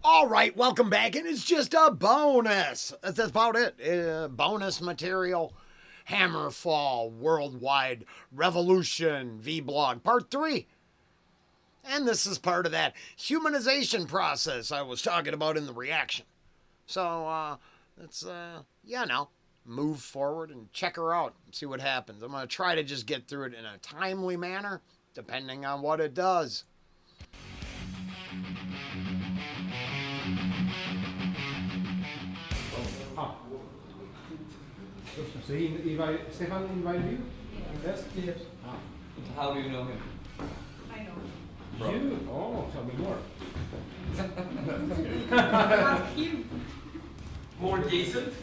All right, welcome back, and it's just a bonus. That's about it. Bonus material. HammerFall Worldwide Revolution vlog Part 3. And this is part of that humanization process I was talking about in the reaction. So, let's, now move forward and check her out and see what happens. I'm going to try to just get through it in a timely manner, depending on what it does. So Stefan invited you? Yes. Yes. How do you know him? I know. Bro. You? Oh, tell me more. Ask you. More decent?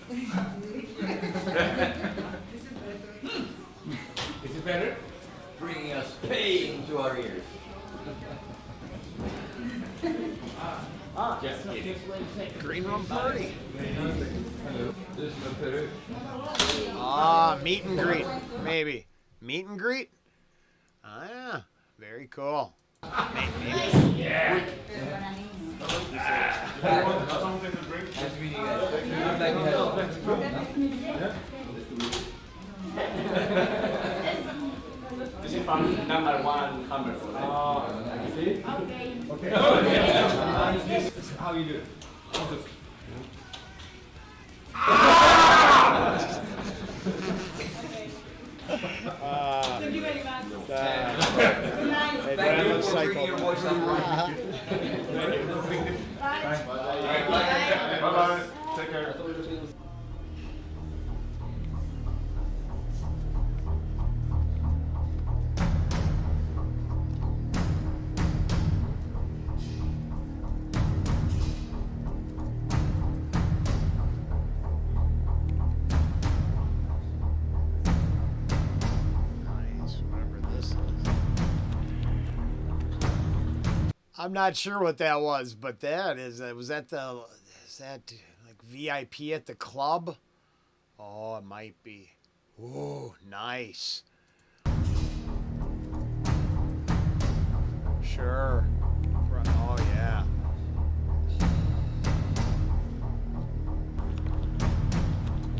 This is better. Is it better? Bringing us pain to our ears. Just kidding. Green room party. This is my Peru. Meet and greet, maybe. Meet and greet? Ah, yeah. Very cool. Maybe. Yeah. Nice meeting you guys. You look like you had This is from #1 HammerFall. Oh, I see. Okay. Okay. How you do? Thank you very much. Good night. Thank you for bringing your voice up. Bye. Bye-bye. Take care. Nice, whatever this is. I'm not sure what that was, but that is, is that like VIP at the club? Oh, it might be. Ooh, nice. Sure. Oh, yeah.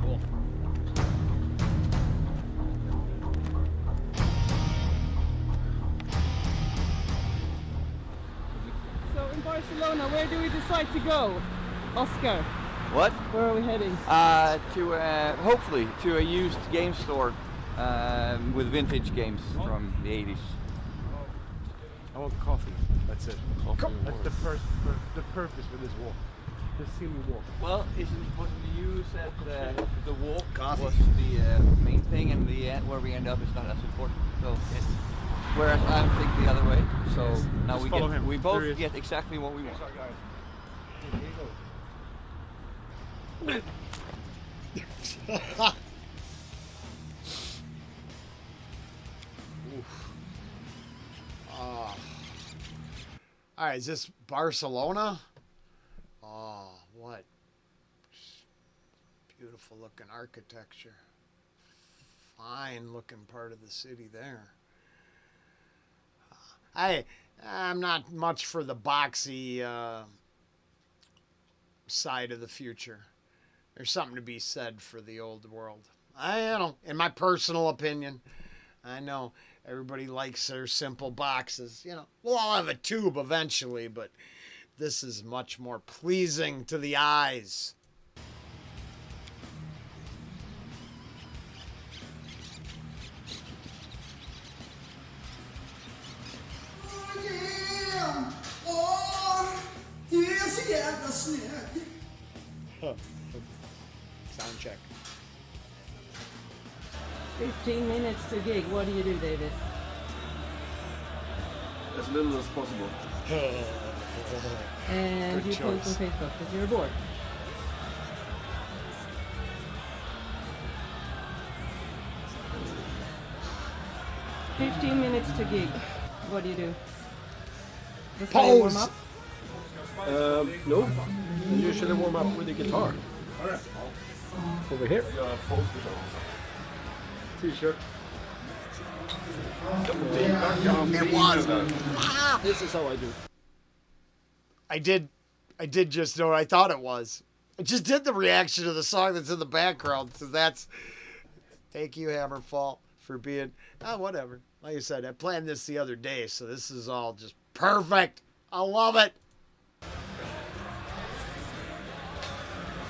Cool. So in Barcelona, where do we decide to go? Oscar, What? where are we heading? Hopefully to a used game store with vintage games from the 80s. I want coffee. That's it. Coffee. That's the purpose for this walk. Just see me walk. Well, wasn't you said the walk Coffee. was the main thing, and the end, where we end up is not as important. So, whereas I think the other way. So now Just follow him. we There both he is. get exactly what we want. All right, is this Barcelona? Oh, what beautiful looking architecture. Fine looking part of the city there. I'm not much for the boxy side of the future. There's something to be said for the old world. In my personal opinion, I know everybody likes their simple boxes. We'll all have a tube eventually, but this is much more pleasing to the eyes. Sound check. 15 minutes to gig. What do you do, David? As little as possible. And Good you post choice. on Facebook because you're bored. "15 minutes to gig. What do you do?" Just let you warm Pose. up? No. I usually warm up with the guitar. Over here. T-shirt. It was. This is how I do. I did I did just know what I thought it was. I just did the reaction to the song that's in the background. So that's... Thank you, HammerFall, for being... whatever. Like I said, I planned this the other day, so this is all just perfect. I love it.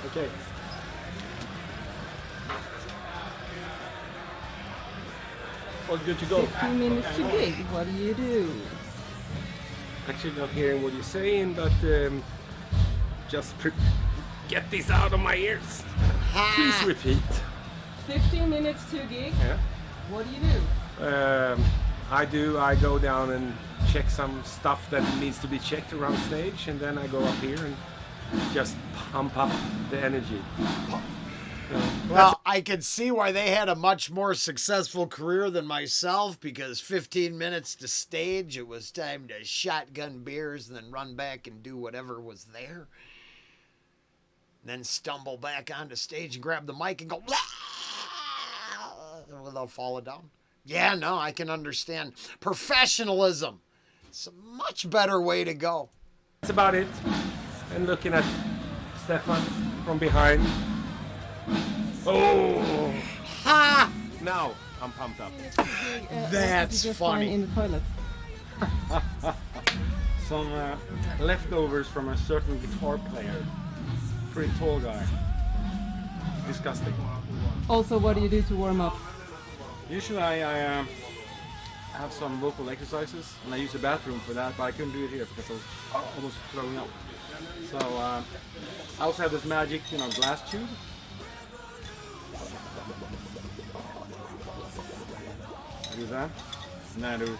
Okay. All good to go. 15 minutes to gig. What do you do? Actually not hearing what you're saying, but just get this out of my ears. Please repeat. 15 minutes to gig. Yeah. What do you do? I go down and check some stuff that needs to be checked around stage, and then I go up here and just pump up the energy. Well, I can see why they had a much more successful career than myself, because 15 minutes to stage, it was time to shotgun beers and then run back and do whatever was there. Then stumble back onto stage and grab the mic and go, without falling down. Yeah, no, I can understand. Professionalism. It's a much better way to go. That's about it. And looking at Stefan from behind. Oh! Ha! Now I'm pumped up. That's just funny. find in the toilet. Some leftovers from a certain guitar player. Pretty tall guy. Disgusting. Also, what do you do to warm up? Usually I have some vocal exercises and I use the bathroom for that, but I couldn't do it here because I was almost throwing up. So I also have this magic, glass tube. I do that, and then I do.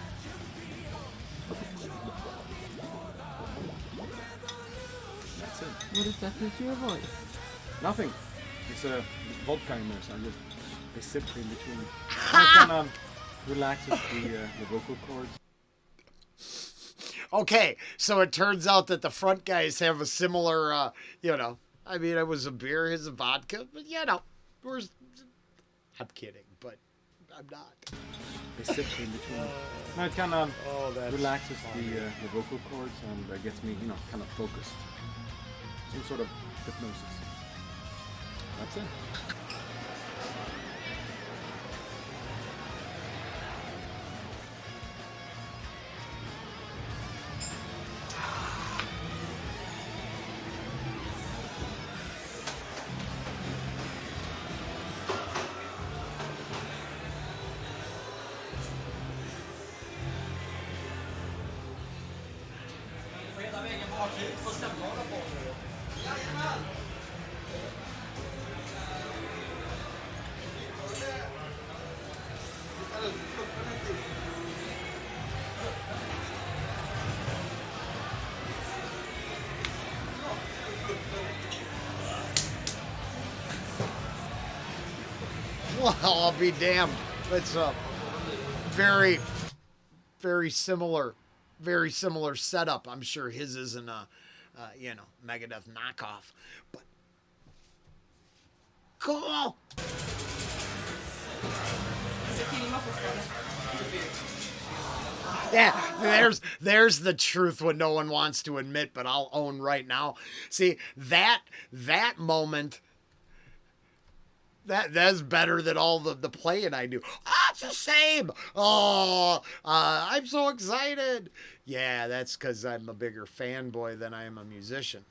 That's it. What does that do to your voice? Nothing. It's a vodka in there, so I sip in between. And it kind of relaxes the vocal cords. Okay, so it turns out that the front guys have a similar, I mean, it was a beer, his a vodka, but I'm kidding, but I'm not. They sip in between. No, it kind of that's relaxes the vocal cords and gets me, kind of focused. Some sort of hypnosis. That's it. Well, I'll be damned. It's a very, very similar setup. I'm sure his isn't a, Megadeth knockoff, but cool. Yeah, there's the truth what no one wants to admit, but I'll own right now. See, that moment, that's better than all the playing I do. It's the same. I'm so excited. Yeah, that's because I'm a bigger fanboy than I am a musician.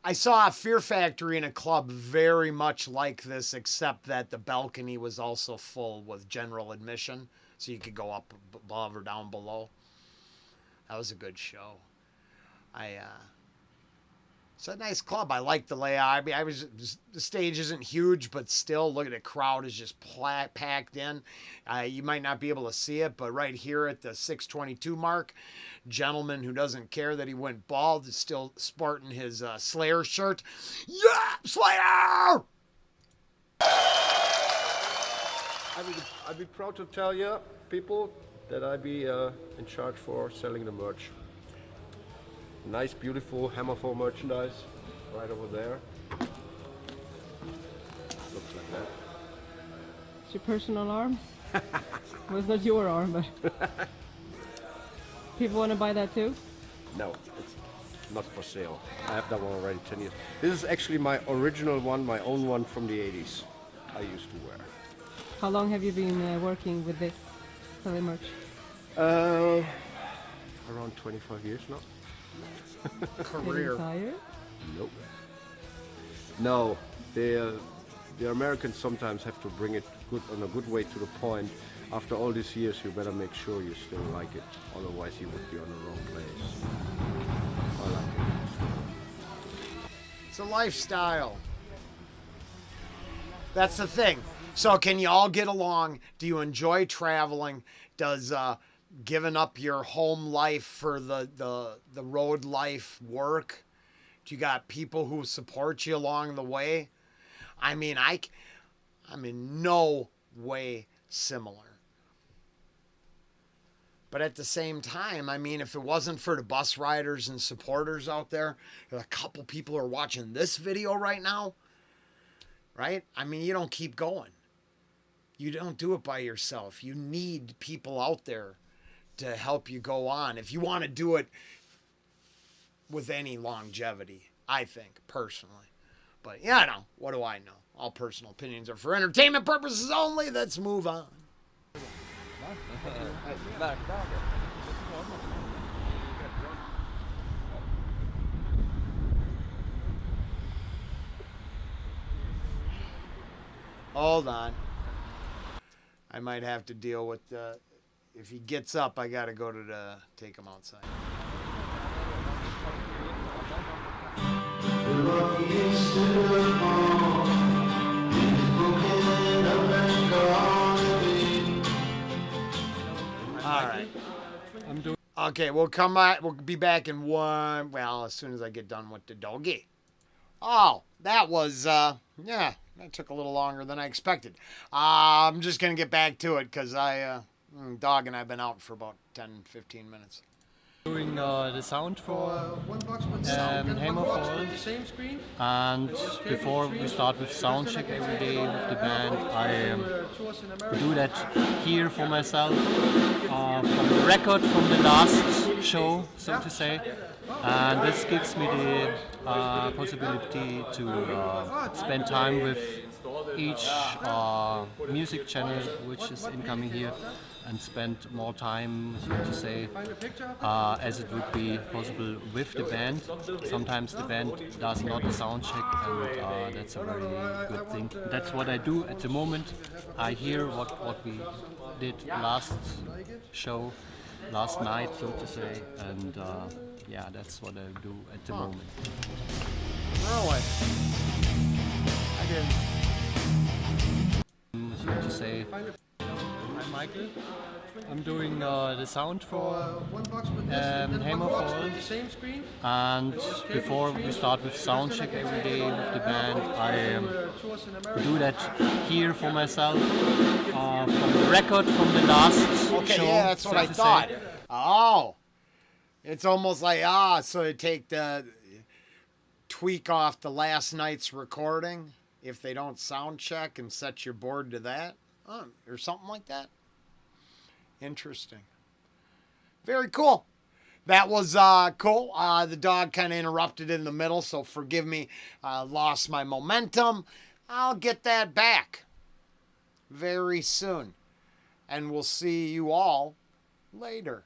I saw a Fear Factory in a club very much like this, except that the balcony was also full with general admission, so you could go up above or down below. That was a good show. It's a nice club. I like the layout. I mean, the stage isn't huge, but still, look at the crowd is just packed in. You might not be able to see it, but right here at the 622 mark, gentleman who doesn't care that he went bald is still sporting his Slayer shirt. Yeah, Slayer! I'd be proud to tell you, people, that I'd be in charge for selling the merch. Nice, beautiful HammerFall merchandise right over there. Looks like that. It's your personal arm? Well, it's not your arm, but people want to buy that too? No, it's not for sale. I have that one already 10 years. This is actually my original one, my own one from the 80s I used to wear. How long have you been working with this selling merch? Around 25 years now. Career. Tired? Nope. No, the Americans sometimes have to bring it on a good way to the point. After all these years, you better make sure you still like it. Otherwise, you would be on the wrong place. I like it. It's a lifestyle. That's the thing. So can you all get along? Do you enjoy traveling? Does giving up your home life for the road life work? Do you got people who support you along the way? I mean, I'm in no way similar. But at the same time, I mean, if it wasn't for the bus riders and supporters out there, there's a couple people who are watching this video right now, right? I mean, you don't keep going. You don't do it by yourself. You need people out there to help you go on. If you want to do it with any longevity, I think, personally. But, yeah, no, what do I know? All personal opinions are for entertainment purposes only. Let's move on. Hold on. I might have to deal with if he gets up, I gotta go to take him outside. All right. Okay, we'll come back. We'll be back in one. Well, as soon as I get done with the doggy. Oh, that was yeah. That took a little longer than I expected. I'm just gonna get back to it because Dog and I've been out for about 10-15 minutes. Doing the sound for HammerFall, and before we start with sound check every day with the band, I do that here for myself from the record from the last show, so to say, and this gives me the possibility to spend time with each music channel which is incoming here, and spend more time, so to say, as it would be possible with the band. Sometimes the band does not a sound check, and that's a very good thing. That's what I do at the moment. I hear what we did last show, last night, so to say, and yeah, that's what I do at the moment. Really? I didn't. So to say. I'm Michael. I'm doing the sound for HammerFall, and before we start with sound check every day with the band, I do that here for myself from the record from the last show. Yeah, that's what I thought. Oh, it's almost like so they take the tweak off the last night's recording if they don't sound check and set your board to that. Or something like that. Interesting. Very cool. That was cool. The dog kind of interrupted in the middle, so forgive me. Lost my momentum. I'll get that back very soon. And we'll see you all later.